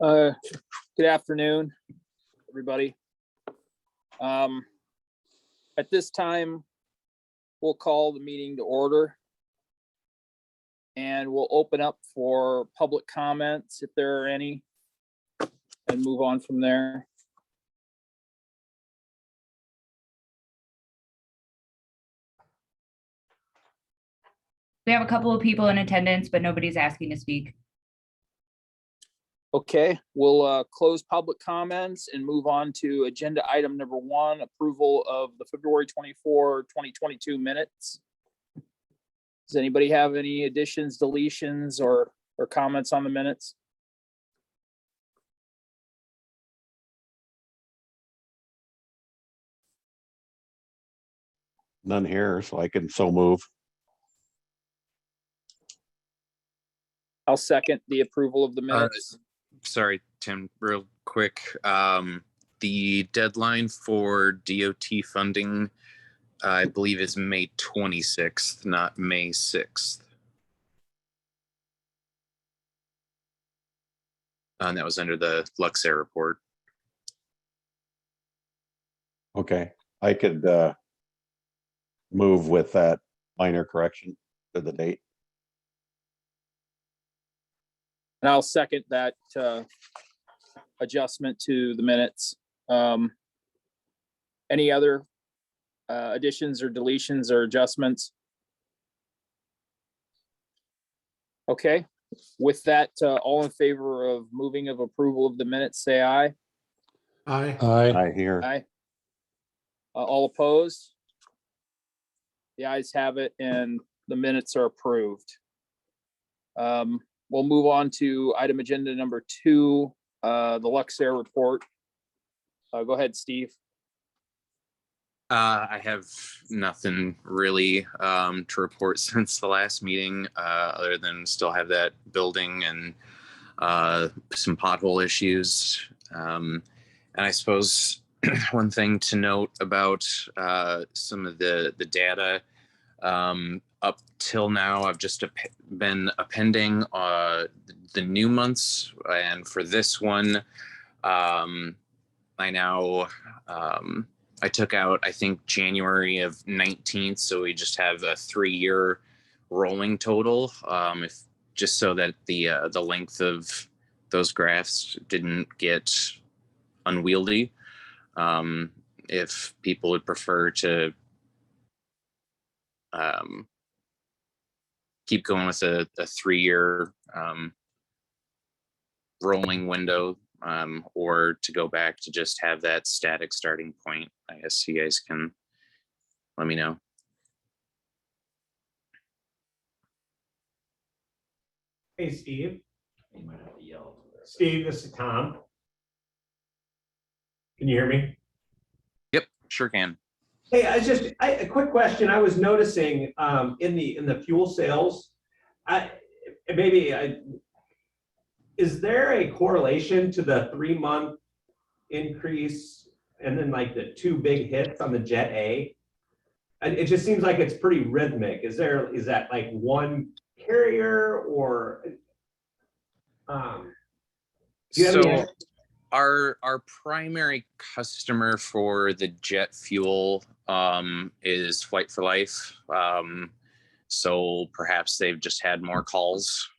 Good afternoon, everybody. At this time, we'll call the meeting to order. And we'll open up for public comments if there are any, and move on from there. We have a couple of people in attendance, but nobody's asking to speak. Okay, we'll close public comments and move on to agenda item number 1, approval of the February 24, 2022 minutes. Does anybody have any additions, deletions, or comments on the minutes? None here, so I can so move. I'll second the approval of the minutes. Sorry, Tim, real quick. The deadline for DOT funding, I believe, is May 26th, not May 6th. And that was under the Luxair report. Okay, I could move with that minor correction to the date. And I'll second that adjustment to the minutes. Any other additions or deletions or adjustments? Okay, with that, all in favor of moving of approval of the minutes, say aye. Aye. I hear. Aye. All opposed? The ayes have it and the minutes are approved. We'll move on to item agenda number 2, the Luxair report. Go ahead, Steve. I have nothing really to report since the last meeting, other than still have that building and some pothole issues. And I suppose one thing to note about some of the data, up till now, I've just been appending the new months, and for this one, I now I took out, I think, January of 19th, so we just have a 3-year rolling total, if just so that the length of those graphs didn't get unwieldy. If people would prefer to keep going with a 3-year rolling window, or to go back to just have that static starting point, I guess you guys can let me know. Hey, Steve. You might have to yell. Steve, this is Tom. Can you hear me? Yep, sure can. Hey, a quick question. I was noticing in the fuel sales, is there a correlation to the 3-month increase and then like the 2 big hits on the Jet A? And it just seems like it's pretty rhythmic. Is that like one carrier or? So our primary customer for the jet fuel is Flight for Life. So perhaps they've just had more calls.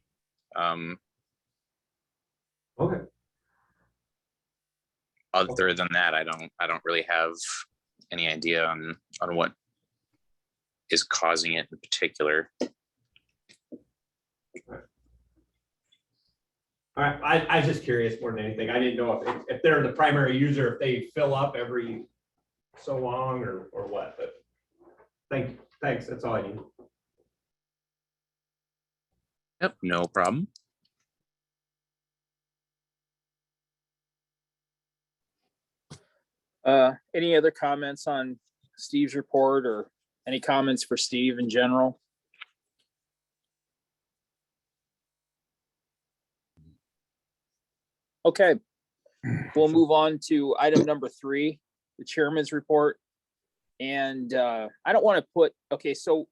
Okay. Other than that, I don't really have any idea on what is causing it in particular. All right, I was just curious more than anything. I didn't know if they're the primary user, if they fill up every so long or what, but thanks, that's all I need. Yep, no problem. Any other comments on Steve's report or any comments for Steve in general? Okay, we'll move on to item number 3, the chairman's report. And I don't want to put, okay, so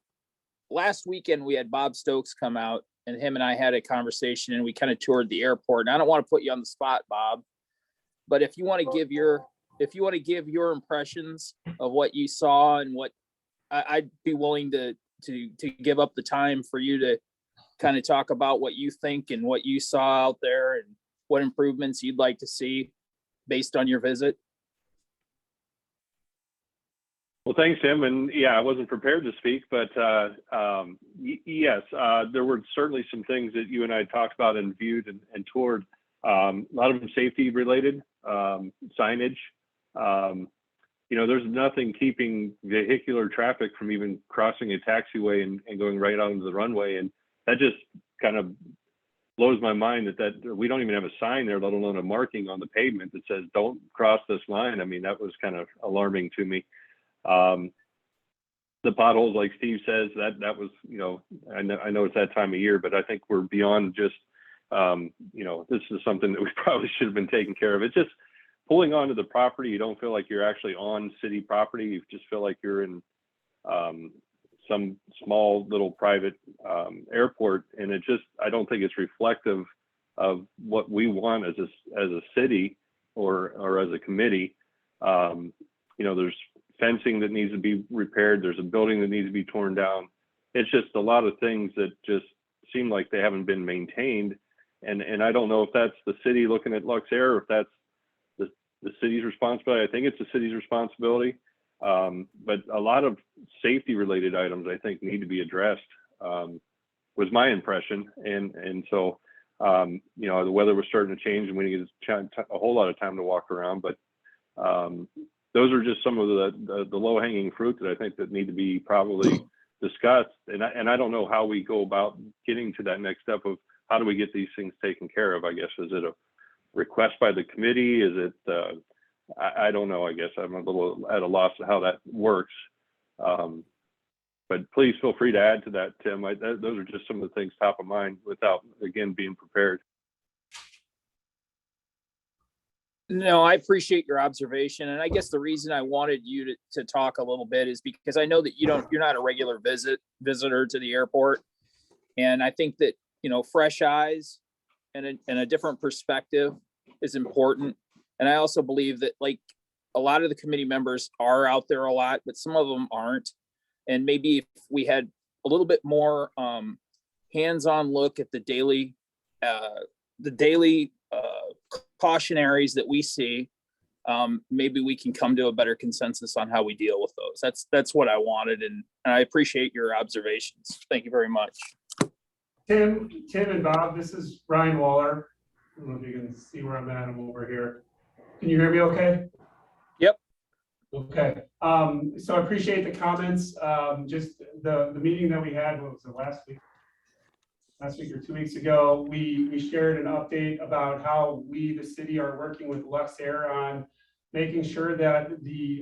last weekend we had Bob Stokes come out and him and I had a conversation, and we kind of toured the airport. And I don't want to put you on the spot, Bob, but if you want to give your impressions of what you saw and what I'd be willing to give up the time for you to kind of talk about what you think and what you saw out there and what improvements you'd like to see based on your visit. Well, thanks, Tim. And yeah, I wasn't prepared to speak, but yes, there were certainly some things that you and I talked about and viewed and toured. A lot of them safety related, signage. There's nothing keeping vehicular traffic from even crossing a taxiway and going right onto the runway. And that just kind of blows my mind that we don't even have a sign there, let alone a marking on the pavement that says, don't cross this line. I mean, that was kind of alarming to me. The potholes, like Steve says, that was, I know it's that time of year, but I think we're beyond just, this is something that we probably should have been taking care of. It's just pulling onto the property. You don't feel like you're actually on city property. You just feel like you're in some small little private airport. And I don't think it's reflective of what we want as a city or as a committee. There's fencing that needs to be repaired. There's a building that needs to be torn down. It's just a lot of things that just seem like they haven't been maintained. And I don't know if that's the city looking at Luxair or if that's the city's responsibility. I think it's the city's responsibility. But a lot of safety related items I think need to be addressed, was my impression. And so, the weather was starting to change and we didn't get a whole lot of time to walk around, but those are just some of the low hanging fruit that I think that need to be probably discussed. And I don't know how we go about getting to that next step of how do we get these things taken care of, I guess. Is it a request by the committee? Is it, I don't know, I guess I'm a little at a loss of how that works. But please feel free to add to that, Tim. Those are just some of the things top of mind without, again, being prepared. No, I appreciate your observation. And I guess the reason I wanted you to talk a little bit is because I know that you're not a regular visitor to the airport. And I think that, fresh eyes and a different perspective is important. And I also believe that like a lot of the committee members are out there a lot, but some of them aren't. And maybe if we had a little bit more hands-on look at the daily cautionaries that we see, maybe we can come to a better consensus on how we deal with those. That's what I wanted. And I appreciate your observations. Thank you very much. Tim and Bob, this is Ryan Waller. I don't know if you can see where I'm at. I'm over here. Can you hear me okay? Yep. Okay. So I appreciate the comments. Just the meeting that we had, what was it, last week or 2 weeks ago, we shared an update about how we, the city, are working with Luxair on making sure that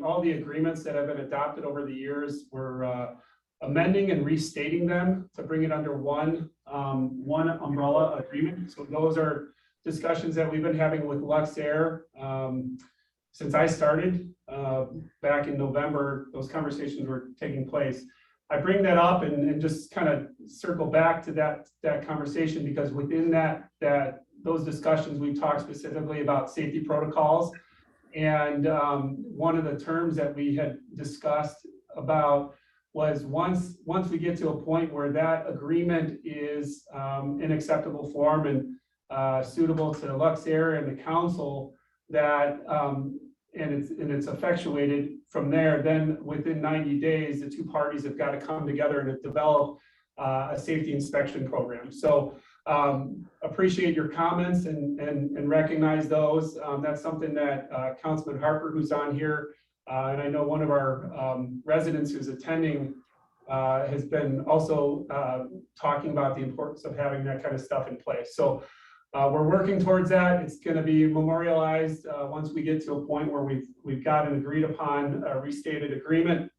all the agreements that have been adopted over the years, we're amending and restating them to bring it under one umbrella agreement. So those are discussions that we've been having with Luxair since I started back in November. Those conversations were taking place. I bring that up and just kind of circle back to that conversation because within those discussions, we talked specifically about safety protocols. And one of the terms that we had discussed about was once we get to a point where that agreement is in acceptable form and suitable to Luxair and the council, that and it's effectuated from there, then within 90 days, the two parties have got to come together and develop a safety inspection program. So appreciate your comments and recognize those. That's something that Councilman Harper, who's on here, and I know one of our residents who's attending has been also talking about the importance of having that kind of stuff in place. So we're working towards that. It's going to be memorialized once we get to a point where we've got an agreed upon restated agreement.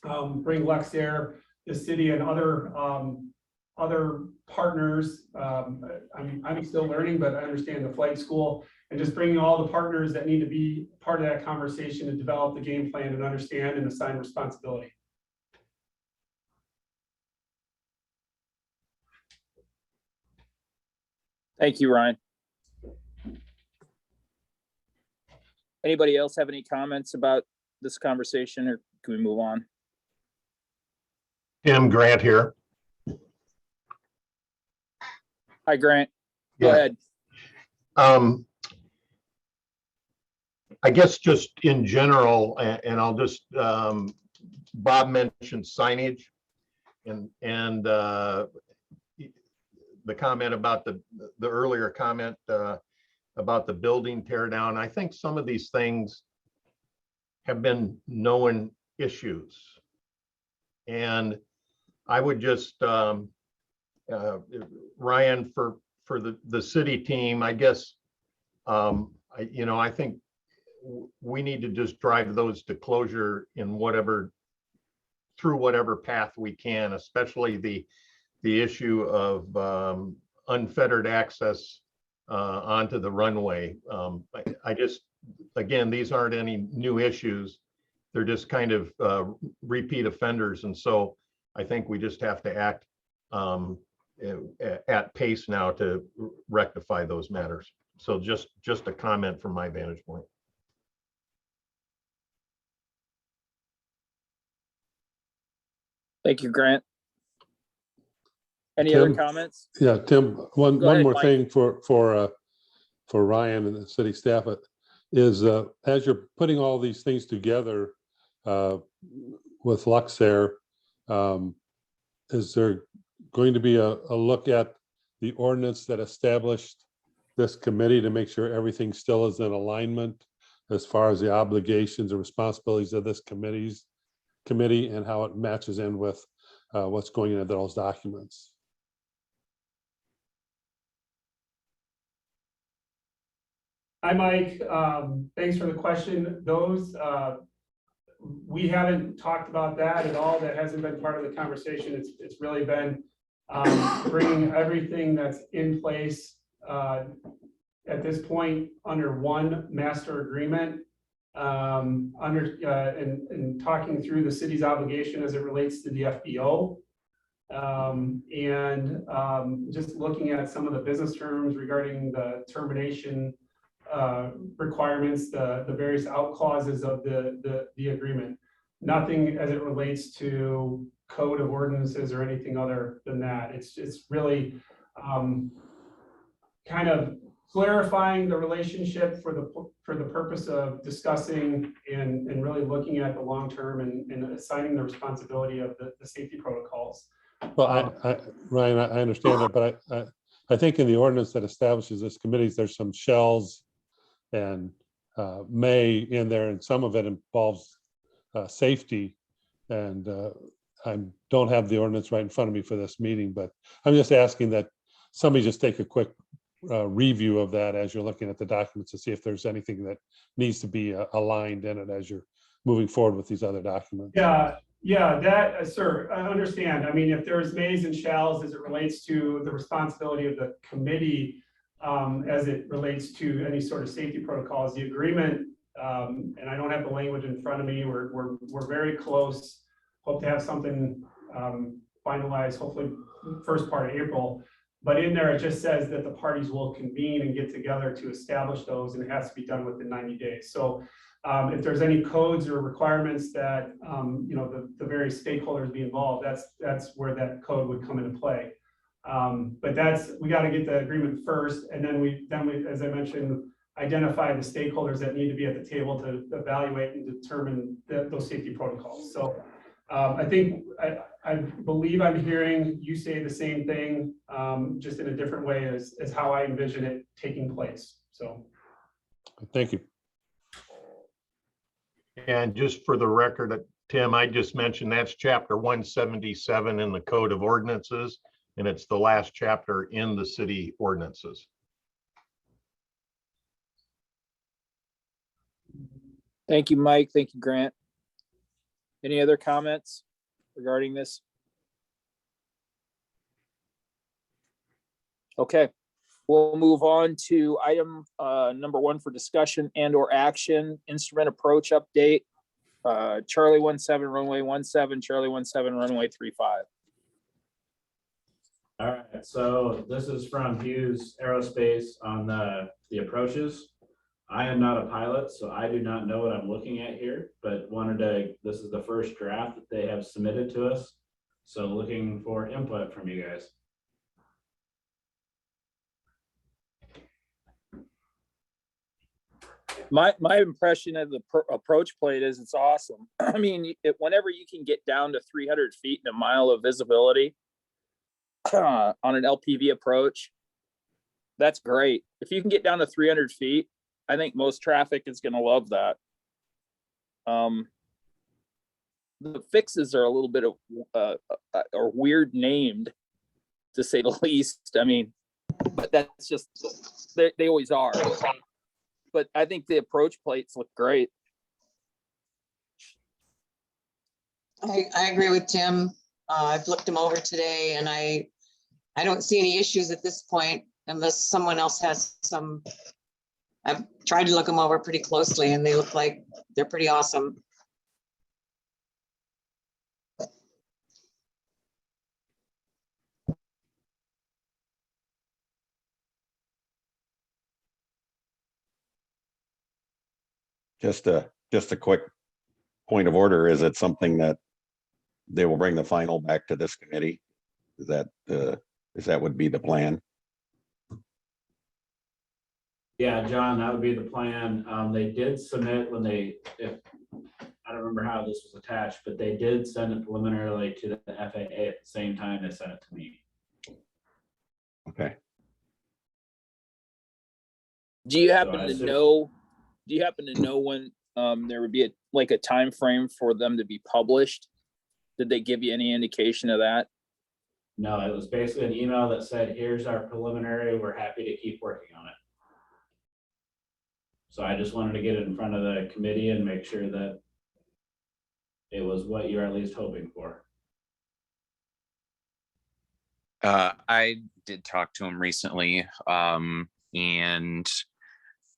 Bring Luxair, the city, and other partners. I'm still learning, but I understand the flight school, and just bringing all the partners that need to be part of that conversation to develop the game plan and understand and assign responsibility. Thank you, Ryan. Anybody else have any comments about this conversation, or can we move on? Tim Grant here. Hi, Grant. Go Yeah. ahead. I guess just in general, and I'll just, Bob mentioned signage and the comment about the earlier comment about the building tear down. I think some of these things have been known issues. And I would just, Ryan, for the city team, I guess, I think we need to just drive those to closure in through whatever path we can, especially the issue of unfettered access onto the runway. I just, again, these aren't any new issues. They're just kind of repeat offenders. And so I think we just have to act at pace now to rectify those matters. So just a comment from my vantage point. Thank you, Grant. Any other Tim? comments? Yeah, Tim, one Go ahead, more Mike. thing for Ryan and the city staff is as you're putting all these things together with Luxair, is there going to be a look at the ordinance that established this committee to make sure everything still is in alignment as far as the obligations and responsibilities of this committee and how it matches in with what's going into those documents? Hi, Mike. Thanks for the question. We haven't talked about that at all. That hasn't been part of the conversation. It's really been bringing everything that's in place at this point under one master agreement, and talking through the city's obligation as it relates to the FBO. Just looking at some of the business terms regarding the termination requirements, the various out clauses of the agreement. Nothing as it relates to code of ordinances or anything other than that. It's really kind of clarifying the relationship for the purpose of discussing and really looking at the long term and assigning the responsibility of the safety protocols. Well, Ryan, I understand that, but I think in the ordinance that establishes this committee, there's some shells and may in there, and some of it involves safety. And I don't have the ordinance right in front of me for this meeting, but I'm just asking that somebody just take a quick review of that as you're looking at the documents to see if there's anything that needs to be aligned in it as you're moving forward with these other documents. Yeah, that, sir, I understand. I mean, if there's mays and shalls as it relates to the responsibility of the committee, as it relates to any sort of safety protocols, the agreement, and I don't have the language in front of me, we're very close. Hope to have something finalized, hopefully first part of April. But in there, it just says that the parties will convene and get together to establish those, and it has to be done within 90 days. So if there's any codes or requirements that the various stakeholders be involved, that's where that code would come into play. But we got to get the agreement first, and then we, as I mentioned, identify the stakeholders that need to be at the table to evaluate and determine those safety protocols. So I believe I'm hearing you say the same thing, just in a different way as how I envision it taking place. So Thank you. And just for the record, Tim, I just mentioned that's chapter 177 in the Code of Ordinances, and it's the last chapter in the city ordinances. Thank you, Mike. Thank you, Grant. Any other comments regarding this? Okay, we'll move on to item number 1 for discussion and or action, instrument approach update. Charlie 17 runway 17, Charlie 17 runway 35. All right, so this is from Hughes Aerospace on the approaches. I am not a pilot, so I do not know what I'm looking at here, but this is the first draft that they have submitted to us. So looking for input from you guys. My impression of the approach plate is it's awesome. I mean, whenever you can get down to 300 feet and a mile of visibility on an LPV approach, that's great. If you can get down to 300 feet, I think most traffic is going to love that. The fixes are a little bit of or weird named, to say the least. I mean, but that's just they always are. But I think the approach plates look great. I agree with Tim. I've looked them over today and I don't see any issues at this point unless someone else has some. I've tried to look them over pretty closely and they look like they're pretty awesome. Just a quick point of order. Is it something that they will bring the final back to this committee? Is that would be the plan? Yeah, John, that would be the plan. They did submit I don't remember how this was attached, but they did send it preliminarily to the FAA at the same time they sent it to me. Okay. Do you happen So I to assume- know? Do you happen to know when there would be a time frame for them to be published? Did they give you any indication of that? No, it was basically an email that said, here's our preliminary, we're happy to keep working on it. So I just wanted to get it in front of the committee and make sure that it was what you're at least hoping for. I did talk to him recently, and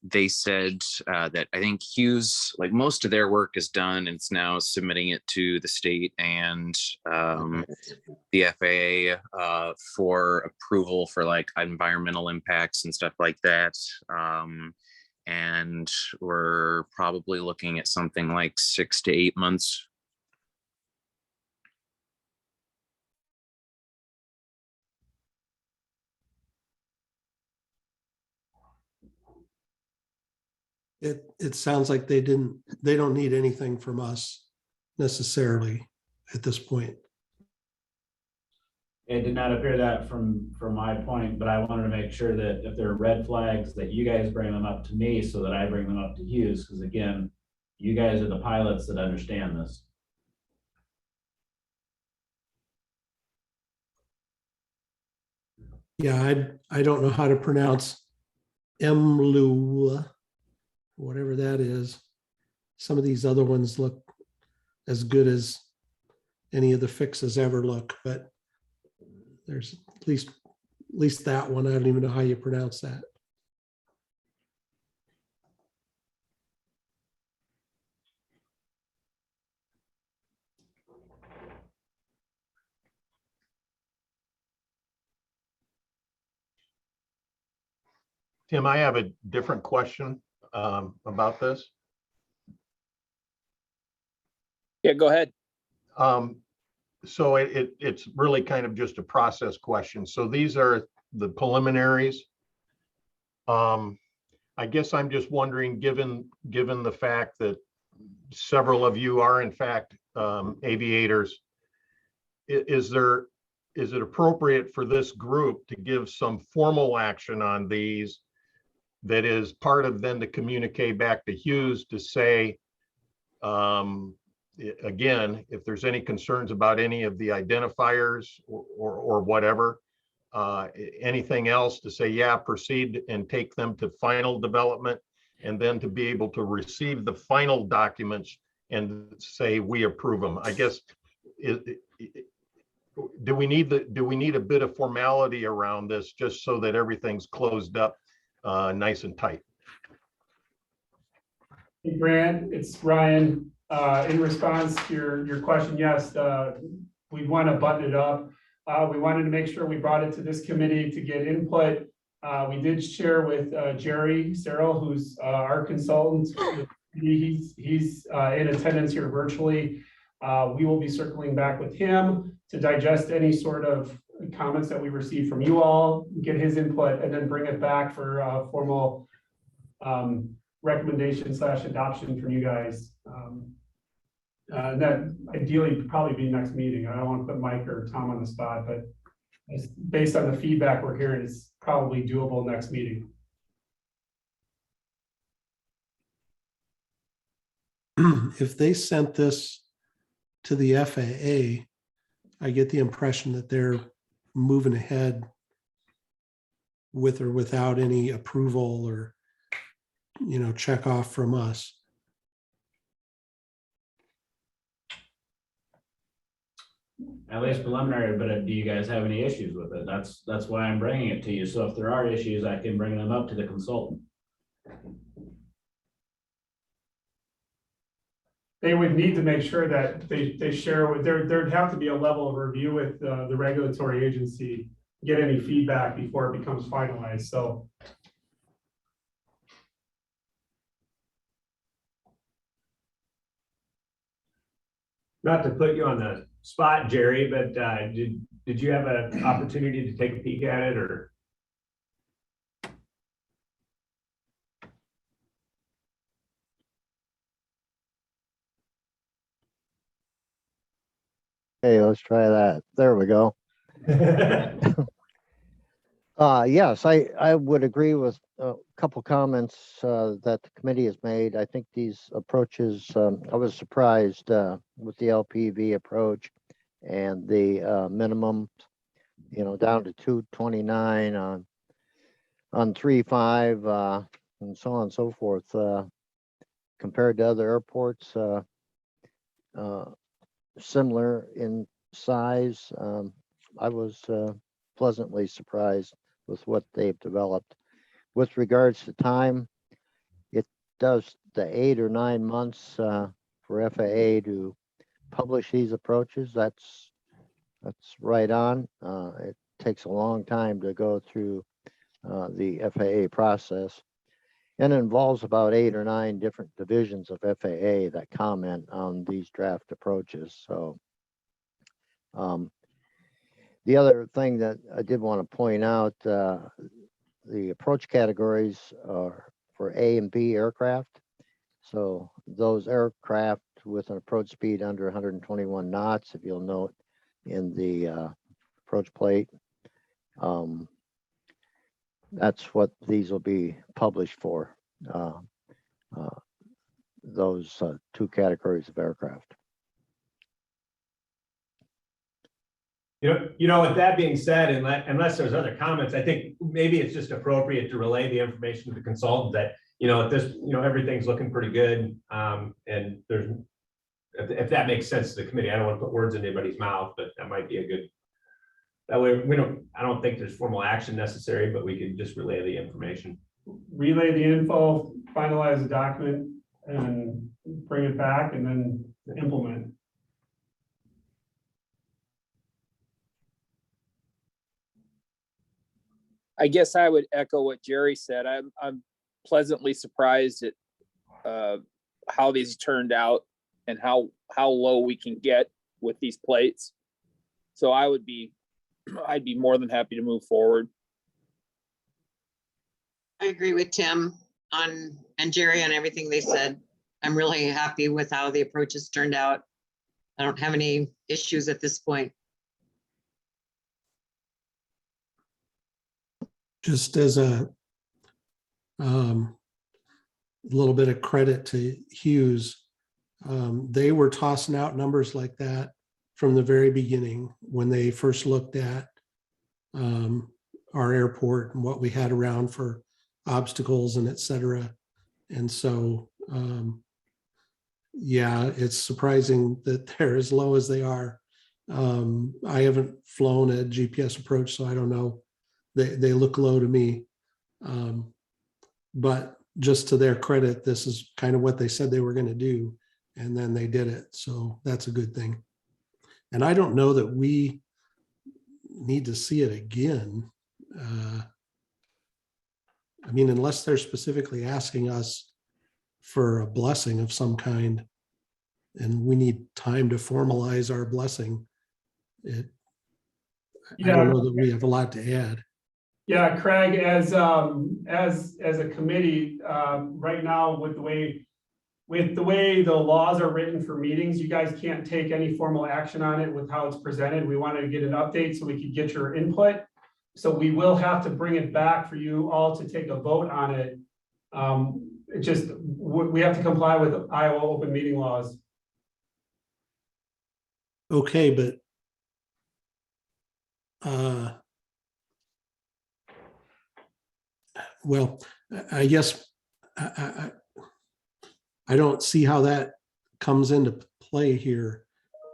they said that I think Hughes, like most of their work is done, and it's now submitting it to the state and the FAA for approval for like environmental impacts and stuff like that. And we're probably looking at something like 6 to 8 months. It sounds like they don't need anything from us necessarily at this point. It did not appear that from my point, but I wanted to make sure that if there are red flags, that you guys bring them up to me so that I bring them up to Hughes, because again, you guys are the pilots that understand this. Yeah, I don't know how to pronounce MLU, whatever that is. Some of these other ones look as good as any of the fixes ever look, but there's at least that one. I don't even know how you pronounce that. Tim, I have a different question about this. Yeah, go ahead. So it's really kind of just a process question. So these are the preliminaries. I guess I'm just wondering, given the fact that several of you are in fact aviators, is it appropriate for this group to give some formal action on these that is part of then to communicate back to Hughes to say, again, if there's any concerns about any of the identifiers or whatever, anything else to say, yeah, proceed and take them to final development, and then to be able to receive the final documents and say, we approve them. I guess, do we need a bit of formality around this just so that everything's closed up nice and tight? Hey, Grant, it's Ryan. In response to your question, yes, we want to button it up. We wanted to make sure we brought it to this committee to get input. We did share with Jerry Searle, who's our consultant. He's in attendance here virtually. We will be circling back with him to digest any sort of comments that we receive from you all, get his input, and then bring it back for formal recommendation / adoption from you guys. That ideally probably be next meeting. I don't want to put Mike or Tom on the spot, but based on the feedback we're hearing, it's probably doable next meeting. If they sent this to the FAA, I get the impression that they're moving ahead with or without any approval or, check off from us. At least preliminary, but do you guys have any issues with it? That's why I'm bringing it to you. So if there are issues, I can bring them up to the consultant. They would need to make sure that they share with, there'd have to be a level of review with the regulatory agency, get any feedback before it becomes finalized, so. Not to put you on the spot, Jerry, but did you have an opportunity to take a peek at it, or? Okay, let's try that. There we go. Yes, I would agree with a couple comments that the committee has made. I think these approaches, I was surprised with the LPV approach and the minimum, down to 229 on 3.5 and so on and so forth. Compared to other airports, similar in size, I was pleasantly surprised with what they've developed. With regards to time, it does the 8 or 9 months for FAA to publish these approaches. That's right on. It takes a long time to go through the FAA process, and it involves about 8 or 9 different divisions of FAA that comment on these draft approaches. So the other thing that I did want to point out, the approach categories are for A and B aircraft. So those aircraft with an approach speed under 121 knots, if you'll note in the approach plate, that's what these will be published for, those 2 categories of aircraft. With that being said, unless there's other comments, I think maybe it's just appropriate to relay the information to the consultant that, at this, everything's looking pretty good. And there's, if that makes sense to the committee, I don't want to put words in anybody's mouth, but that might be a good, that way I don't think there's formal action necessary, but we can just relay the information. Relay the info, finalize the document, and bring it back, and then implement. I guess I would echo what Jerry said. I'm pleasantly surprised at how these turned out and how low we can get with these plates. So I'd be more than happy to move forward. I agree with Tim and Jerry on everything they said. I'm really happy with how the approaches turned out. I don't have any issues at this point. Just as a little bit of credit to Hughes, they were tossing out numbers like that from the very beginning when they first looked at our airport and what we had around for obstacles and et cetera. And so, yeah, it's surprising that they're as low as they are. I haven't flown a GPS approach, so I don't know. They look low to me. But just to their credit, this is kind of what they said they were going to do. And then they did it. So that's a good thing. And I don't know that we need to see it again. I mean, unless they're specifically asking us for a blessing of some kind, and we need time to formalize our blessing, I don't know that we have a lot to add. Yeah, Craig, as a committee, right now with the way the laws are written for meetings, you guys can't take any formal action on it with how it's presented. We wanted to get an update so we could get your input. So we will have to bring it back for you all to take a vote on it. We have to comply with Iowa open meeting laws. Okay, but well, I guess I don't see how that comes into play here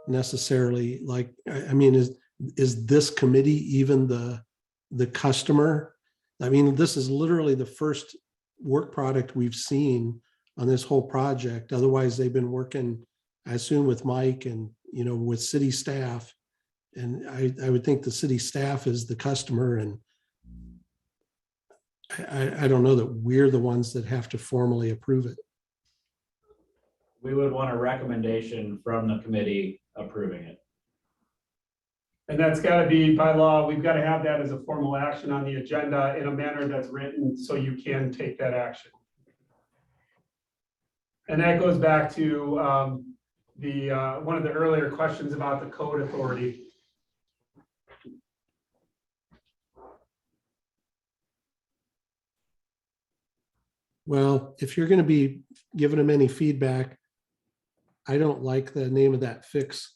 necessarily. Like, I mean, is this committee even the customer? I mean, this is literally the first work product we've seen on this whole project. Otherwise, they've been working, I assume, with Mike and, with city staff. And I would think the city staff is the customer, and I don't know that we're the ones that have to formally approve it. We would want a recommendation from the committee approving it. And that's got to be by law. We've got to have that as a formal action on the agenda in a manner that's written so you can take that action. And that goes back to one of the earlier questions about the code authority. Well, if you're going to be giving them any feedback, I don't like the name of that fix,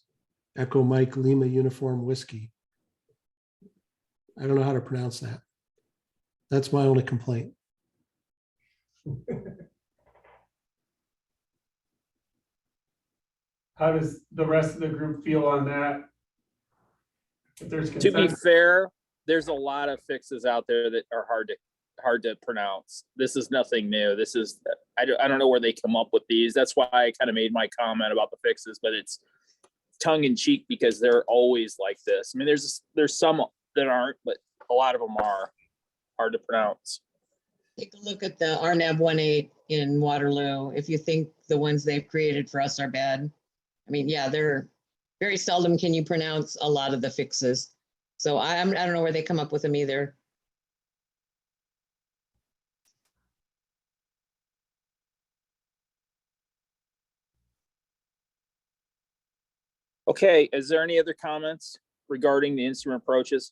Echo Mike Lima Uniform Whiskey. I don't know how to pronounce that. That's my only complaint. How does the rest of the group feel on that? If there's To be consensus. fair, there's a lot of fixes out there that are hard to pronounce. This is nothing new. This is, I don't know where they come up with these. That's why I kind of made my comment about the fixes, but it's tongue in cheek because they're always like this. I mean, there's some that aren't, but a lot of them are hard to pronounce. Take a look at the RNAV 1.8 in Waterloo. If you think the ones they've created for us are bad. I mean, yeah, they're very seldom can you pronounce a lot of the fixes. So I don't know where they come up with them either. Okay, is there any other comments regarding the instrument approaches?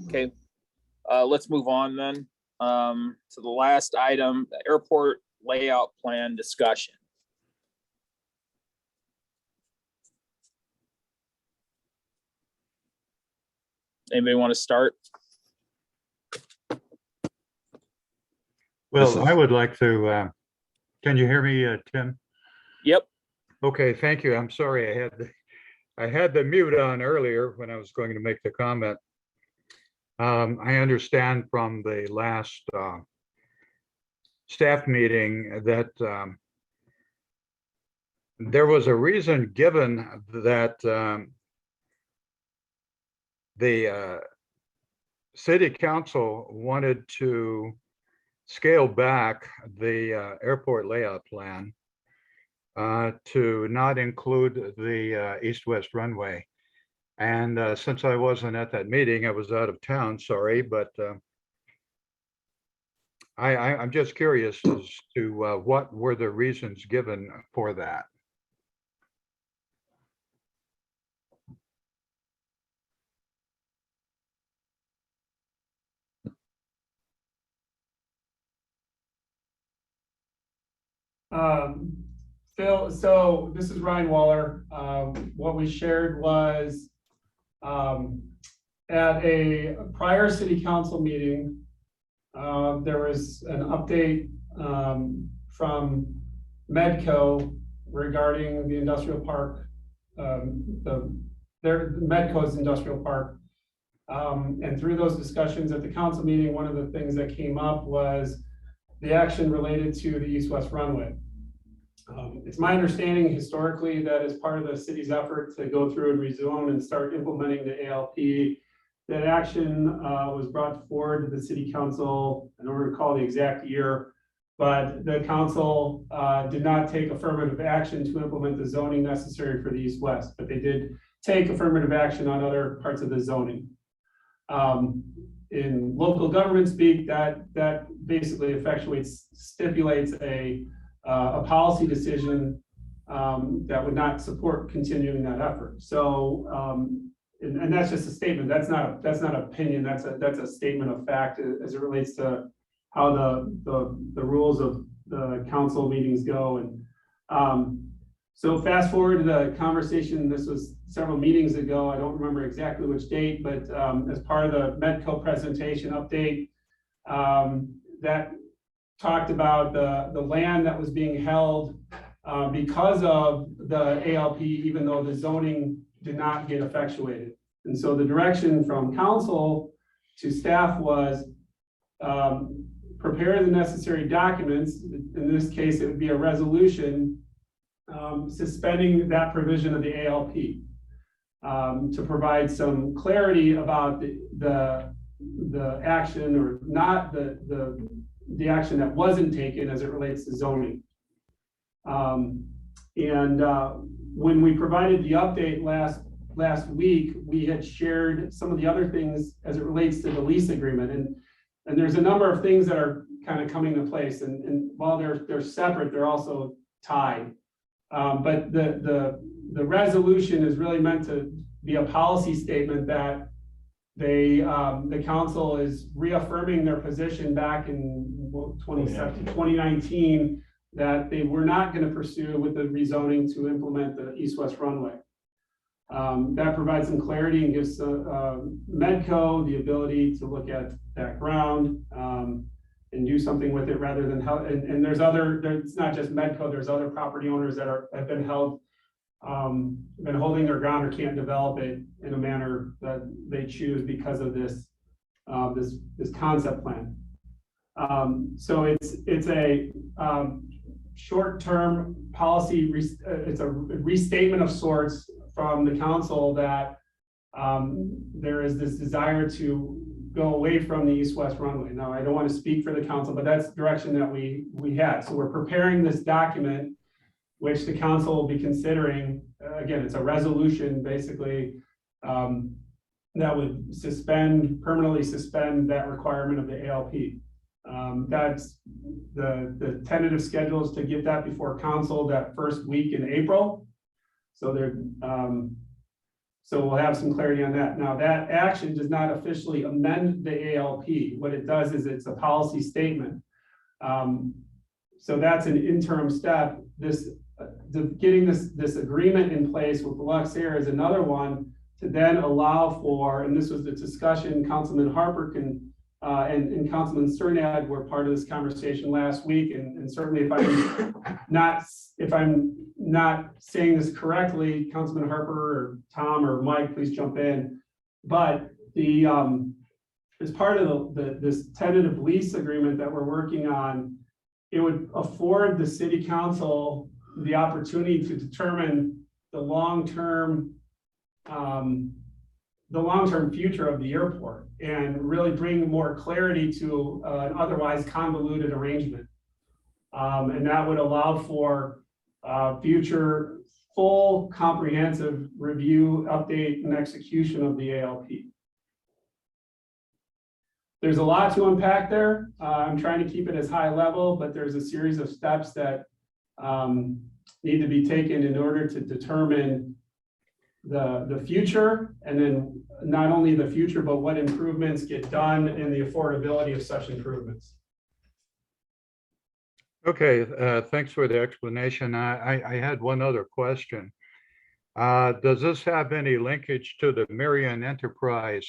Okay, let's move on then to the last item, the airport layout plan discussion. Anybody want to start? Well, I would like to, can you hear me, Tim? Yep. Okay, thank you. I'm sorry. I had the mute on earlier when I was going to make the comment. I understand from the last staff meeting that there was a reason given that the city council wanted to scale back the airport layout plan to not include the east-west runway. And since I wasn't at that meeting, I was out of town, sorry, but I'm just curious as to what were the reasons given for that? Phil, so this is Ryan Waller. What we shared was at a prior city council meeting, there was an update from Medco regarding the industrial park, Medco's industrial park. And through those discussions at the council meeting, one of the things that came up was the action related to the east-west runway. It's my understanding historically that as part of the city's effort to go through and rezone and start implementing the ALP, that action was brought forward to the city council. I don't recall the exact year, but the council did not take affirmative action to implement the zoning necessary for the east-west, but they did take affirmative action on other parts of the zoning. In local government speak, that basically stipulates a policy decision that would not support continuing that effort. So, and that's just a statement. That's not opinion. That's a statement of fact as it relates to how the rules of the council meetings go. And so fast forward to the conversation. This was several meetings ago. I don't remember exactly which date, but as part of the Medco presentation update, that talked about the land that was being held because of the ALP, even though the zoning did not get effectuated. And so the direction from council to staff was prepare the necessary documents. In this case, it would be a resolution suspending that provision of the ALP to provide some clarity about the action or not the action that wasn't taken as it relates to zoning. When we provided the update last week, we had shared some of the other things as it relates to the lease agreement. And there's a number of things that are kind of coming into place. And while they're separate, they're also tied. But the resolution is really meant to be a policy statement that the council is reaffirming their position back in 2019 that they were not going to pursue with the rezoning to implement the east-west runway. That provides some clarity and gives Medco the ability to look at that ground and do something with it rather than how. And it's not just Medco. There's other property owners that have been holding their ground or can't develop it in a manner that they choose because of this concept plan. So it's a short-term policy. It's a restatement of sorts from the council that there is this desire to go away from the east-west runway. Now, I don't want to speak for the council, but that's the direction that we had. So we're preparing this document, which the council will be considering. Again, it's a resolution basically that would permanently suspend that requirement of the ALP. That's the tentative schedules to get that before council that first week in April. So so we'll have some clarity on that. Now, that action does not officially amend the ALP. What it does is it's a policy statement. So that's an interim step. Getting this agreement in place with Luxair is another one to then allow for, and this was the discussion, Councilman Harper and Councilman Cernad were part of this conversation last week. And certainly if I'm not saying this correctly, Councilman Harper or Tom or Mike, please jump in. But as part of this tentative lease agreement that we're working on, it would afford the city council the opportunity to determine the long-term future of the airport and really bring more clarity to an otherwise convoluted arrangement. And that would allow for future full comprehensive review, update, and execution of the ALP. There's a lot to unpack there. I'm trying to keep it as high level, but there's a series of steps that need to be taken in order to determine the future, and then not only the future, but what improvements get done and the affordability of such improvements. Okay, thanks for the explanation. I had one other question. Does this have any linkage to the Marion Enterprise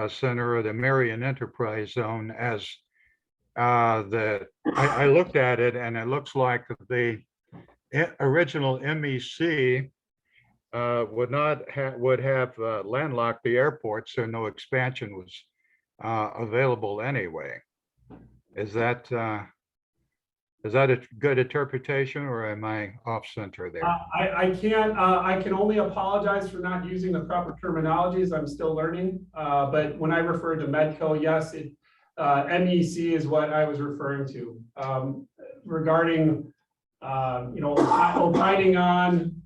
Center or the Marion Enterprise Zone? As I looked at it and it looks like the original MEC would have landlocked the airport, so no expansion was available anyway. Is that Is that a good interpretation or am I off center there? I can only apologize for not using the proper terminologies. I'm still learning. But when I refer to Medco, yes, MEC is what I was referring to. Regarding, opining on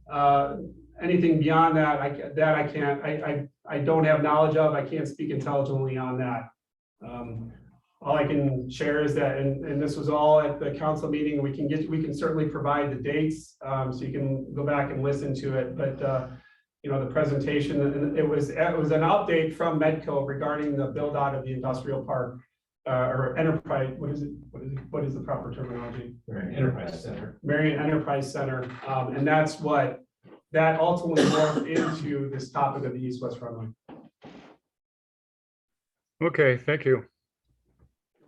anything beyond that, I can't, I don't have knowledge of, I can't speak intelligently on that. All I can share is that, and this was all at the council meeting, we can certainly provide the dates, so you can go back and listen to it, but, the presentation, and it was an update from Medco regarding the build out of the industrial park, or enterprise, what is the proper terminology? Enterprise Center. Marion Enterprise Center, and that's what, that ultimately morphed into this topic of the east-west runway. Okay, thank you.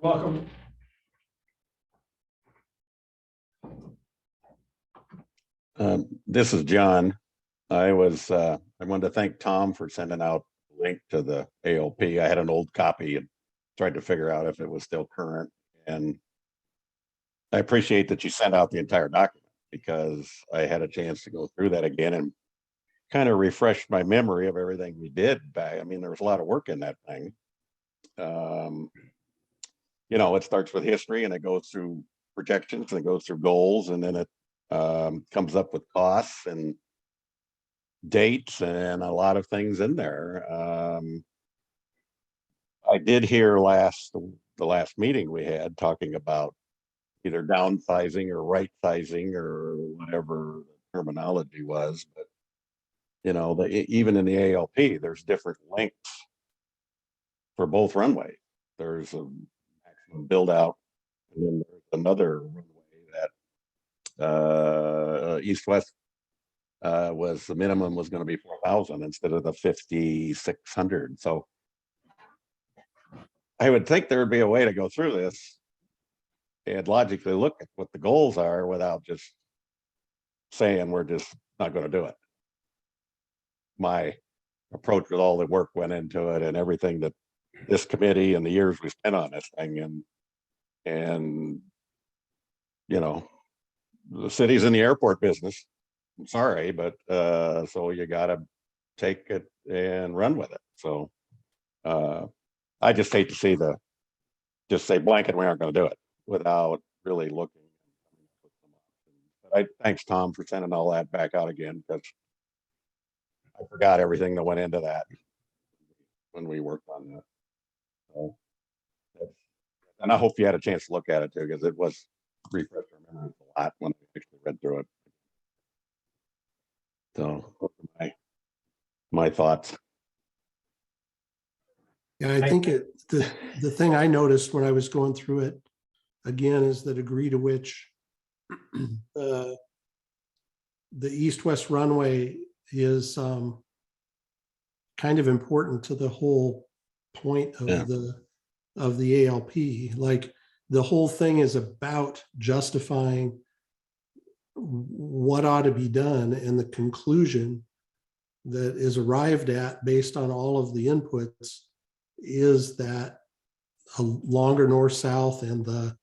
Welcome. This is John. I wanted to thank Tom for sending out a link to the ALP. I had an old copy and tried to figure out if it was still current. And I appreciate that you sent out the entire document because I had a chance to go through that again and kind of refreshed my memory of everything we did back. I mean, there was a lot of work in that thing. It starts with history and it goes through projections and it goes through goals, and then it comes up with costs and dates and a lot of things in there. I did hear the last meeting we had talking about either downsizing or right sizing or whatever the terminology was, but even in the ALP, there's different lengths for both runways. There's a maximum build out, and then there's another runway that east-west was the minimum was going to be 4,000 instead of the 5,600. So I would think there would be a way to go through this and logically look at what the goals are without just saying we're just not going to do it. My approach with all the work went into it and everything that this committee and the years we spent on this thing, and the city's in the airport business. I'm sorry, but so you got to take it and run with it. So I just hate to see just say blanket, we aren't going to do it without really looking. But thanks, Tom, for sending all that back out again, because I forgot everything that went into that when we worked on that. So, and I hope you had a chance to look at it too, because it was refreshed our memories a lot when I actually read through it. So my thoughts. Yeah, I think the thing I noticed when I was going through it again is the degree to which the east-west runway is kind of important to the whole point of the ALP. Like the whole thing is about justifying what ought to be done, and the conclusion that is arrived at based on all of the inputs is that a longer north-south and the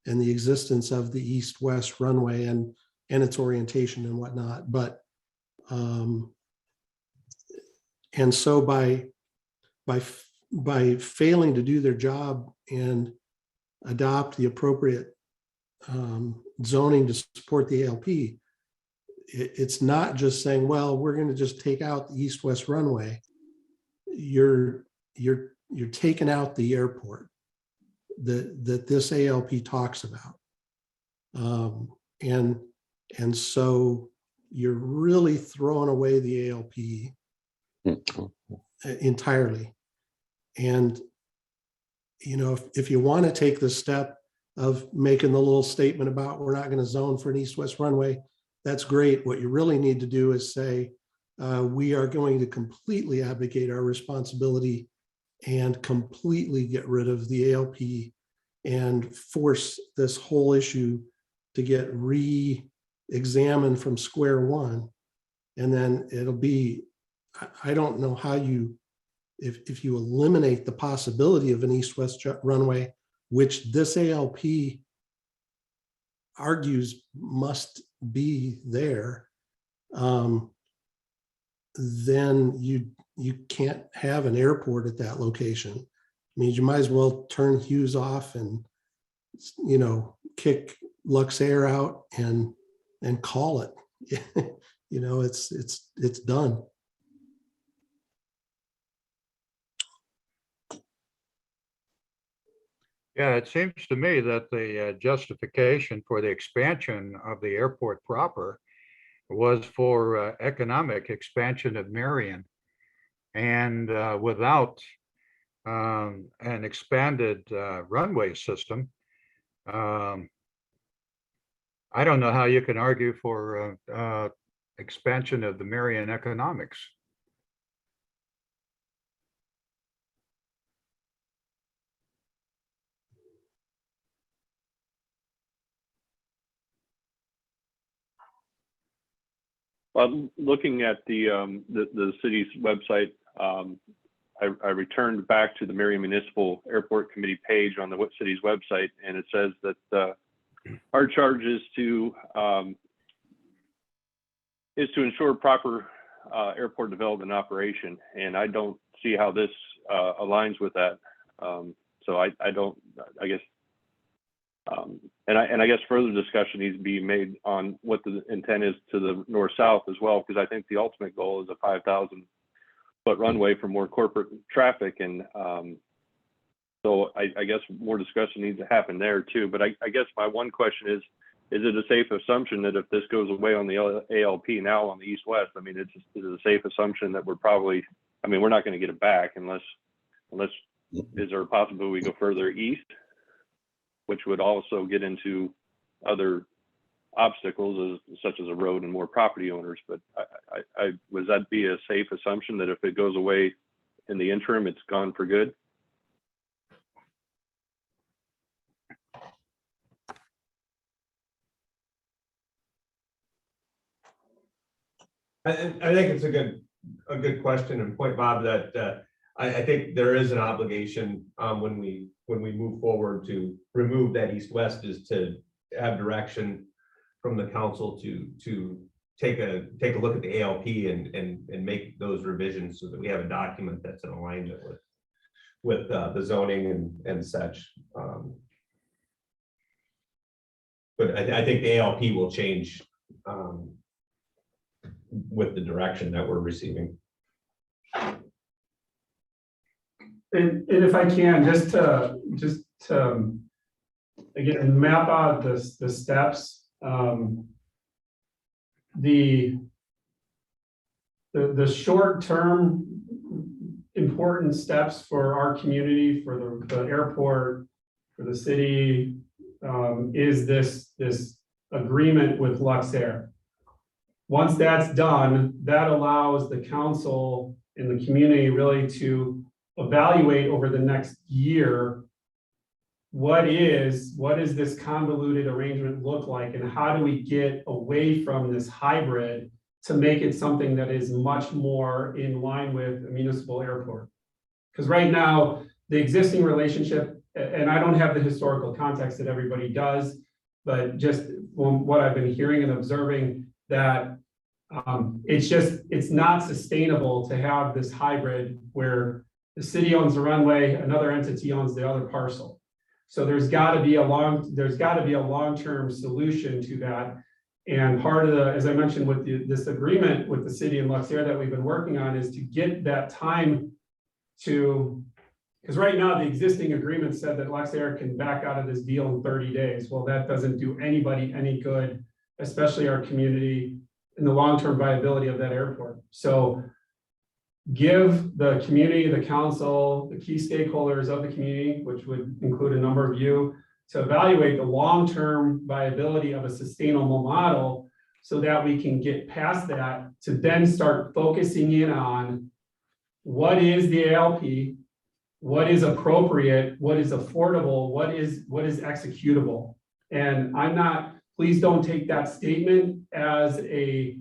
existence of the east-west runway and its orientation and whatnot. But and so by failing to do their job and adopt the appropriate zoning to support the ALP, it's not just saying, well, we're going to just take out the east-west runway. You're taking out the airport that this ALP talks about. And so you're really throwing away the ALP entirely. And, if you want to take the step of making the little statement about we're not going to zone for an east-west runway, that's great. What you really need to do is say, we are going to completely abdicate our responsibility and completely get rid of the ALP and force this whole issue to get re-examined from square one. And then it'll be, I don't know how if you eliminate the possibility of an east-west runway, which this ALP, argues must be there, then you can't have an airport at that location. I mean, you might as well turn Hughes off and, kick Luxair out and call it. It's done. Yeah, it seems to me that the justification for the expansion of the airport proper was for economic expansion of Marion. And without an expanded runway system, I don't know how you can argue for expansion of the Marion economics. Well, looking at the city's website, I returned back to the Marion Municipal Airport Committee page on the city's website, and it says that our charge is to ensure proper airport development and operation, and I don't see how this aligns with that. So I guess. And I guess further discussion needs to be made on what the intent is to the north-south as well, because I think the ultimate goal is a 5,000-foot runway for more corporate traffic. And so I guess more discussion needs to happen there too. But I guess my one question is it a safe assumption that if this goes away on the ALP now on the east-west, I mean, is it a safe assumption that we're not going to get it back unless is there a possibility we go further east, which would also get into other obstacles such as a road and more property owners. But would that be a safe assumption that if it goes away in the interim, it's gone for good? I think it's a good question and point, Bob, that I think there is an obligation when we move forward to remove that east-west is to have direction from the council to take a look at the ALP and make those revisions so that we have a document that's in alignment with the zoning and such. But I think the ALP will change with the direction that we're receiving. And if I can, just to again, map out the steps, the short-term important steps for our community, for the airport, for the city, is this agreement with Luxair. Once that's done, that allows the council and the community really to evaluate over the next year, what is this convoluted arrangement look like, and how do we get away from this hybrid to make it something that is much more in line with a municipal airport? Because right now, the existing relationship, and I don't have the historical context that everybody does, but just from what I've been hearing and observing, that it's not sustainable to have this hybrid where the city owns the runway, another entity owns the other parcel. So there's got to be a long-term solution to that. And part of as I mentioned, with this agreement with the city and Luxair that we've been working on, is to get that time to, because right now the existing agreement said that Luxair can back out of this deal in 30 days. Well, that doesn't do anybody any good, especially our community, and the long-term viability of that airport. So give the community, the council, the key stakeholders of the community, which would include a number of you, to evaluate the long-term viability of a sustainable model so that we can get past that to then start focusing in on what is the ALP, what is appropriate, what is affordable, what is executable. And please don't take that statement as a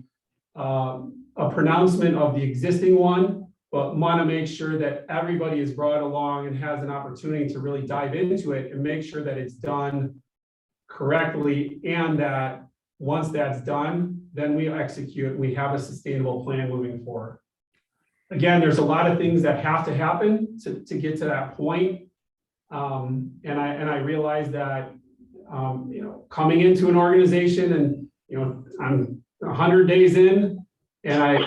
pronouncement of the existing one, but want to make sure that everybody is brought along and has an opportunity to really dive into it and make sure that it's done correctly, and that once that's done, then we execute, we have a sustainable plan moving forward. Again, there's a lot of things that have to happen to get to that point. And I realize that, coming into an organization and, I'm 100 days in, and I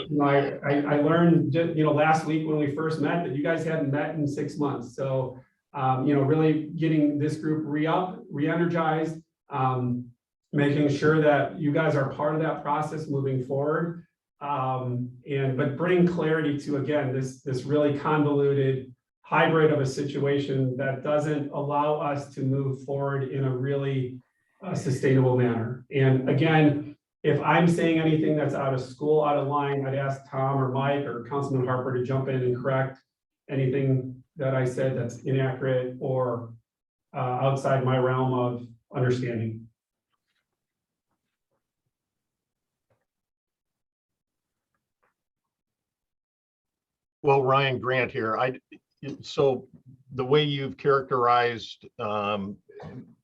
learned, last week when we first met that you guys hadn't met in 6 months. So, really getting this group re-energized, making sure that you guys are part of that process moving forward. But bring clarity to, again, this really convoluted hybrid of a situation that doesn't allow us to move forward in a really sustainable manner. And again, if I'm saying anything that's out of school, out of line, I'd ask Tom or Mike or Councilman Harper to jump in and correct anything that I said that's inaccurate or outside my realm of understanding. Well, Ryan Grant here. So the way you've characterized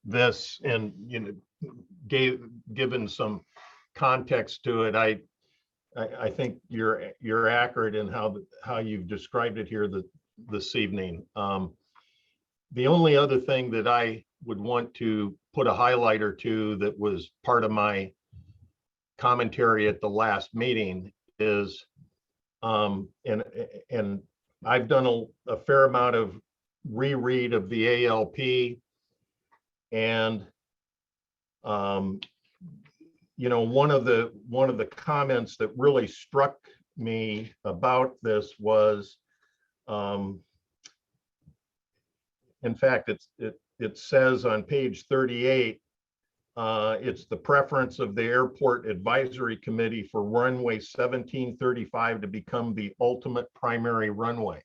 this and given some context to it, I think you're accurate in how you've described it here this evening. The only other thing that I would want to put a highlighter to that was part of my commentary at the last meeting is, and I've done a fair amount of reread of the ALP, and one of the comments that really struck me about this was, in fact, it says on page 38, it's the preference of the Airport Advisory Committee for runway 1735 to become the ultimate primary runway.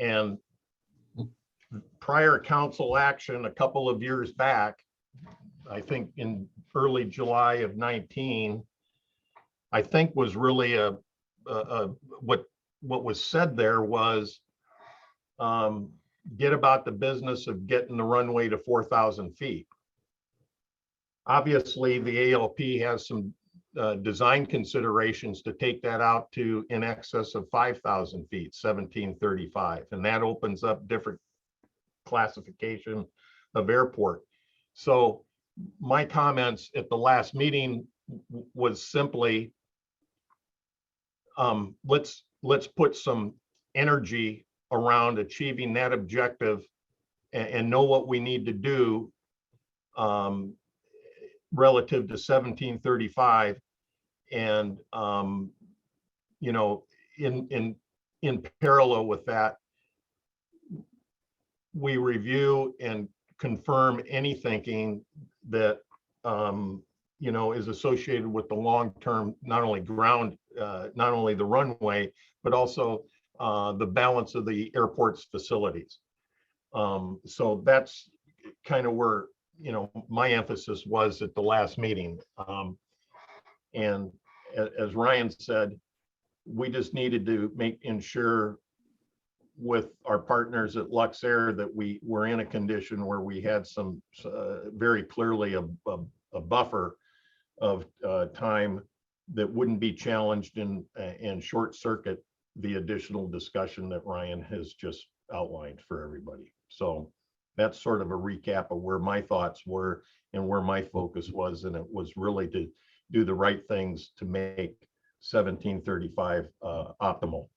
And prior council action a couple of years back, I think in early July of 19, I think was really what was said there was, get about the business of getting the runway to 4,000 feet. Obviously, the ALP has some design considerations to take that out to in excess of 5,000 feet, 1735, and that opens up different classification of airport. So my comments at the last meeting was simply, let's put some energy around achieving that objective and know what we need to do relative to 1735. And in parallel with that, we review and confirm any thinking that is associated with the long-term, not only the runway, but also the balance of the airport's facilities. So that's kind of where, my emphasis was at the last meeting. And as Ryan said, we just needed to ensure with our partners at Luxair that we were in a condition where we had some very clearly a buffer of time that wouldn't be challenged and short circuit the additional discussion that Ryan has just outlined for everybody. So that's sort of a recap of where my thoughts were and where my focus was. And it was really to do the right things to make 1735 optimal.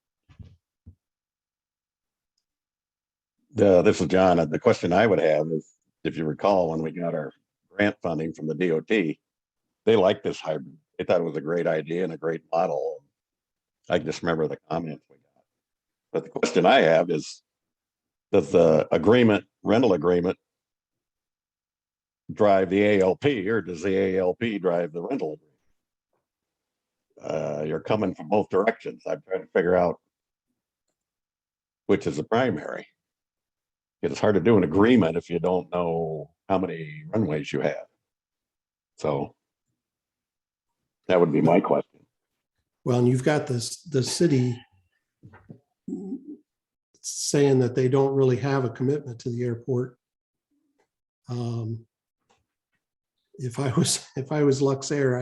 This is John. The question I would have is, if you recall, when we got our grant funding from the DOT, they liked this hybrid. They thought it was a great idea and a great model. I just remember the comments we got. But the question I have is, does the rental agreement drive the ALP, or does the ALP drive the rental agreement? You're coming from both directions. I'm trying to figure out which is the primary. It's hard to do an agreement if you don't know how many runways you have. So that would be my question. Well, and you've got the city saying that they don't really have a commitment to the airport. If I was Luxair,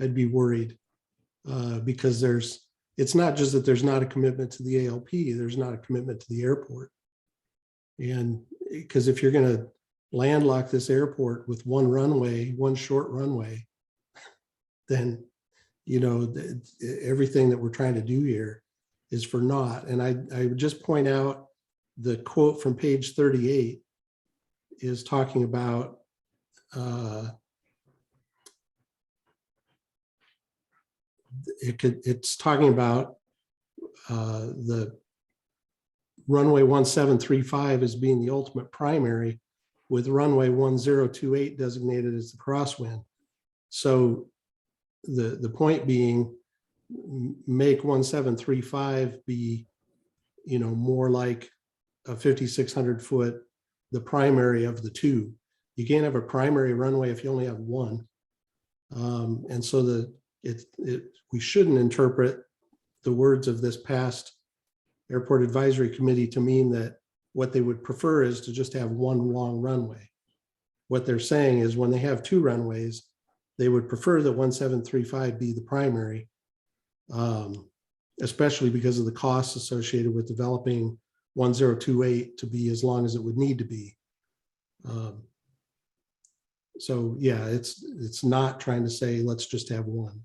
I'd be worried because it's not just that there's not a commitment to the ALP, there's not a commitment to the airport. And because if you're going to landlock this airport with one runway, one short runway, then, you know, everything that we're trying to do here is for naught. And I would just point out the quote from page 38 is talking about it's talking about the runway 1735 as being the ultimate primary, with runway 1028 designated as the crosswind. So the point being, make 1735 be, you know, more like a 5,600 foot, the primary of the two. You can't have a primary runway if you only have one. And so we shouldn't interpret the words of this past Airport Advisory Committee to mean that what they would prefer is to just have one long runway. What they're saying is when they have two runways, they would prefer that 1735 be the primary, especially because of the costs associated with developing 1028 to be as long as it would need to be. So yeah, it's not trying to say, let's just have one.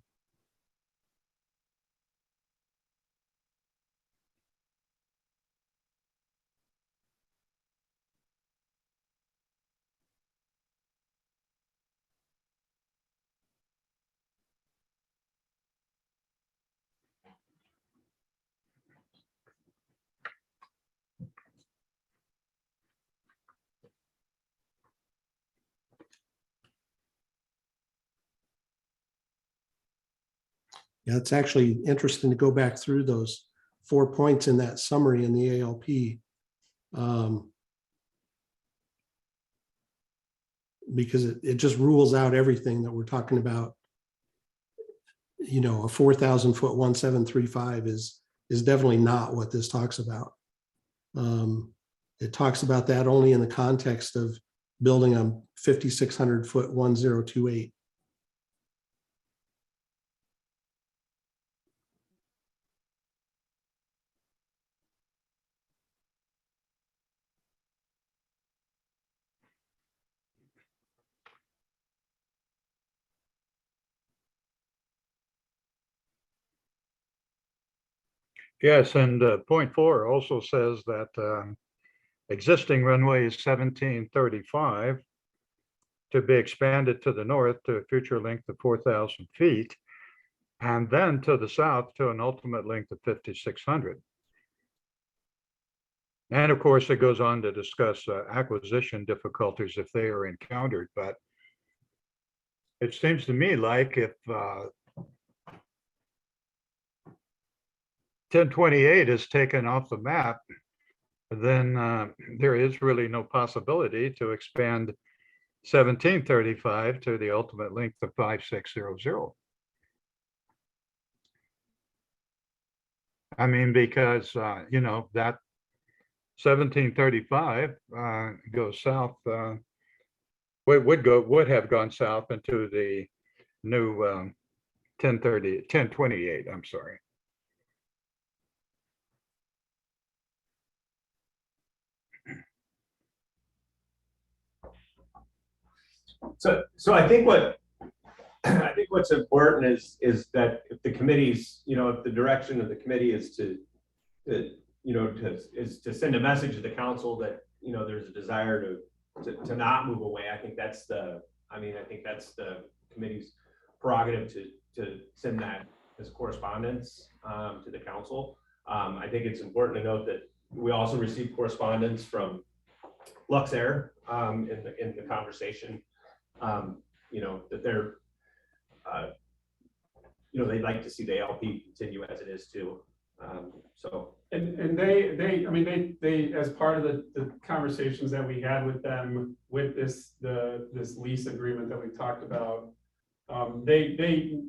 Yeah, it's actually interesting to go back through those 4 points in that summary in the ALP. Because it just rules out everything that we're talking about. You know, a 4,000 foot 1735 is definitely not what this talks about. It talks about that only in the context of building a 5,600 foot 1028. Yes, and point 4 also says that existing runway is 1735 to be expanded to the north to a future length of 4,000 feet, and then to the south to an ultimate length of 5,600. And of course, it goes on to discuss acquisition difficulties if they are encountered. But it seems to me like if 1028 is taken off the map, then there is really no possibility to expand 1735 to the ultimate length of 5,600. I mean, because, you know, that 1735 goes south, would have gone south into the new 1028, I'm sorry. So I think what's important is that if the committee's, you know, if the direction of the committee is to send a message to the council that, you know, there's a desire to not move away. I think that's the committee's prerogative to send that as correspondence to the council. I think it's important to note that we also received correspondence from Luxair in the conversation. You know, that they're, you know, they'd like to see the ALP continue as it is too. So. And they, I mean, they, as part of the conversations that we had with them with this lease agreement that we talked about, they,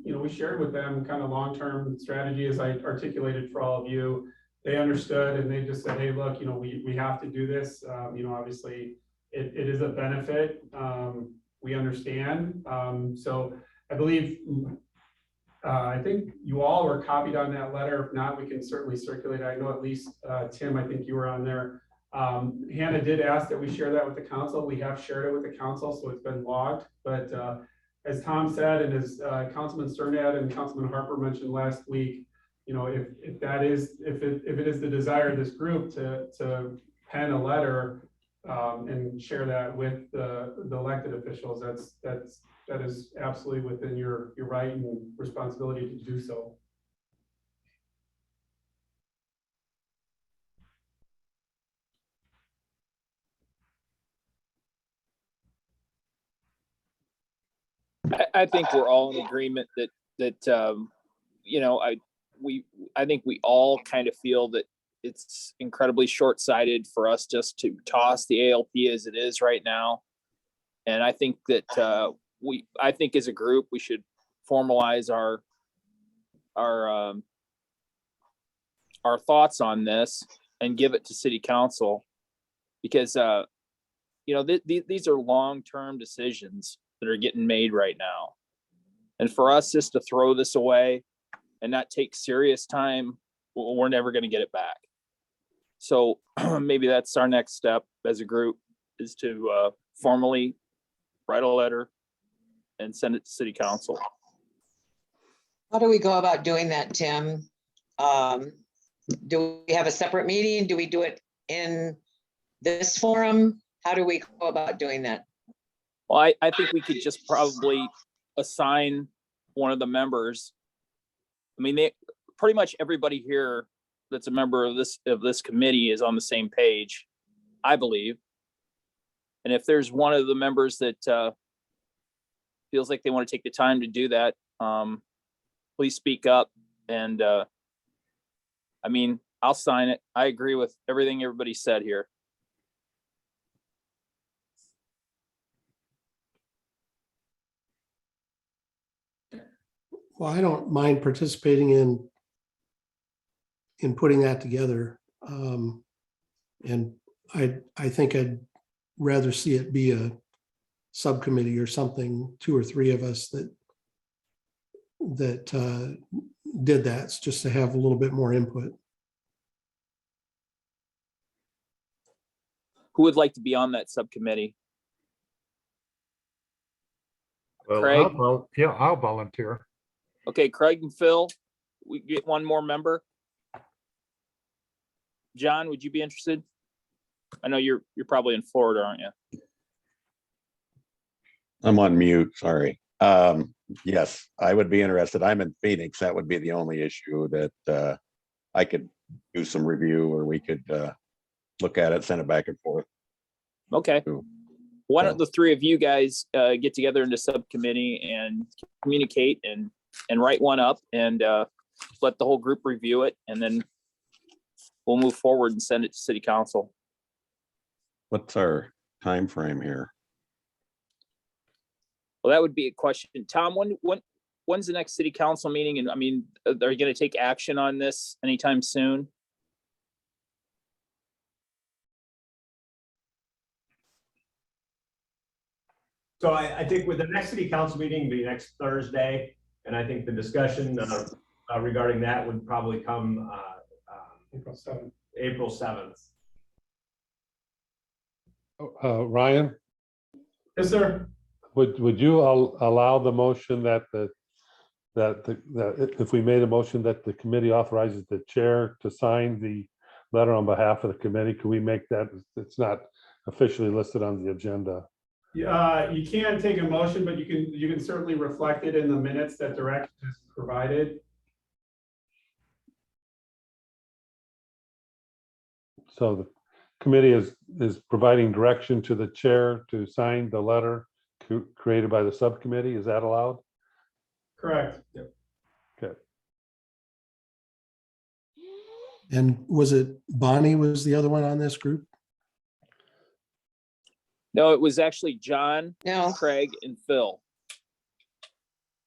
you know, we shared with them kind of long-term strategy as I articulated for all of you. They understood and they just said, hey, look, you know, we have to do this. You know, obviously it is a benefit. We understand. So I believe, I think you all were copied on that letter. If not, we can certainly circulate. I know at least, Tim, I think you were on there. Hannah did ask that we share that with the council. We have shared it with the council, so it's been logged. But as Tom said, and as Councilman Cernat and Councilman Harper mentioned last week, you know, if it is the desire of this group to pen a letter and share that with the elected officials, that is absolutely within your right and responsibility to do so. I think we're all in agreement that you know, I think we all kind of feel that it's incredibly short-sighted for us just to toss the ALP as it is right now. And I think that I think as a group, we should formalize our thoughts on this and give it to city council, because you know, these are long-term decisions that are getting made right now. And for us just to throw this away and not take serious time, we're never going to get it back. So maybe that's our next step as a group, is to formally write a letter and send it to city council. How do we go about doing that, Tim? Do we have a separate meeting? Do we do it in this forum? How do we go about doing that? Well, I think we could just probably assign one of the members. I mean, pretty much everybody here that's a member of this committee is on the same page, I believe. And if there's one of the members that feels like they want to take the time to do that, please speak up. And I mean, I'll sign it. I agree with everything everybody said here. Well, I don't mind participating in putting that together. And I think I'd rather see it be a subcommittee or something, 2 or 3 of us that did that, just to have a little bit more input. Who would like to be on that subcommittee? Well, Craig? I'll volunteer. Okay, Craig and Phil, we get one more member. John, would you be interested? I know you're probably in Florida, aren't you? I'm on mute, sorry. Yes, I would be interested. I'm in Phoenix. That would be the only issue that I could do some review, or we could look at it, send it back and forth. Okay. Why don't the 3 of you guys get together into subcommittee and communicate and write one up, and let the whole group review it, and then we'll move forward and send it to city council. What's our time frame here? Well, that would be a question. Tom, when's the next city council meeting? And I mean, are you going to take action on this anytime soon? So I think with the next city council meeting be next Thursday, and I think the discussion regarding that would probably come April 7th. Ryan, Yes, sir. would you allow the motion that if we made a motion that the committee authorizes the chair to sign the letter on behalf of the committee, could we make that? It's not officially listed on the agenda. You can't take a motion, but you can certainly reflect it in the minutes that direction is provided. So the committee is providing direction to the chair to sign the letter created by the subcommittee. Is that allowed? Correct. Yep. Okay. And was it Bonnie was the other one on this group? No, it was actually John, No. Craig, and Phil.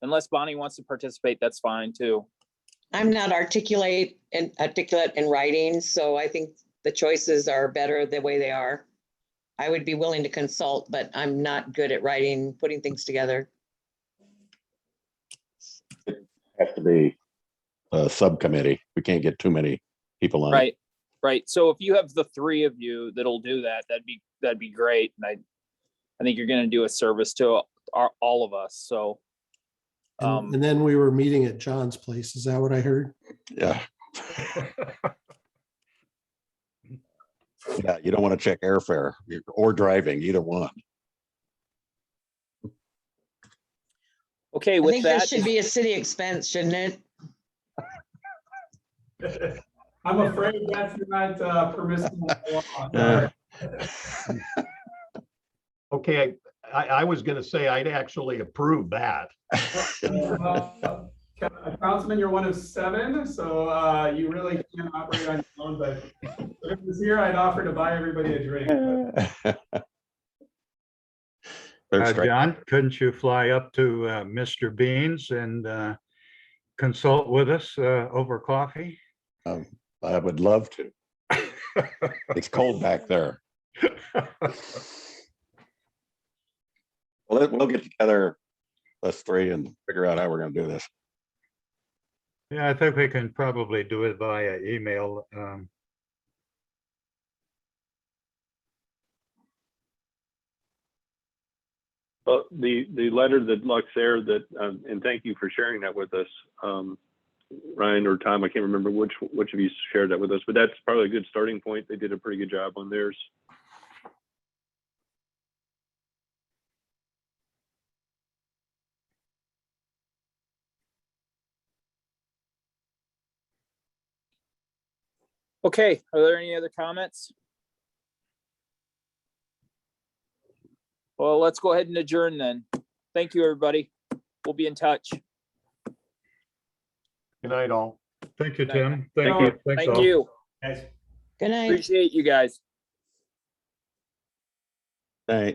Unless Bonnie wants to participate, that's fine too. I'm not articulate in writing, so I think the choices are better the way they are. I would be willing to consult, but I'm not good at writing, putting things together. Has to be a subcommittee. We can't get too many people on it. Right, right. So if you have the three of you that'll do that, that'd be great. And I think you're gonna do a service to all of us, so. And then we were meeting at John's place. Is that what I heard? Yeah. Yeah, you don't want to check airfare or driving, either one. Okay, I with think this that, should be a city expense, shouldn't it? I'm afraid that's not permissible. Uh, Okay, I was gonna say I'd actually approve that. Councilman, you're one of 7, so you really can't operate on your own, but if it was here, I'd offer to buy everybody a drink. They're straight- John, couldn't you fly up to Mr. Bean's and consult with us over coffee? I would love to. It's cold back there. Well, we'll get together, us three, and figure out how we're gonna do this. Yeah, I think we can probably do it via email. Well, the letter that Luxair that, and thank you for sharing that with us, Ryan or Tom, I can't remember which of you shared that with us, but that's probably a good starting point. They did a pretty good job on theirs. okay, are there any other comments? Well, let's go ahead and adjourn then. Thank you, everybody. We'll be in touch. Good night, all. Thank you, Thank Tim. Thank Thank you. you. Thanks Thank all. you. Guys. Good night. Appreciate you guys. Thanks.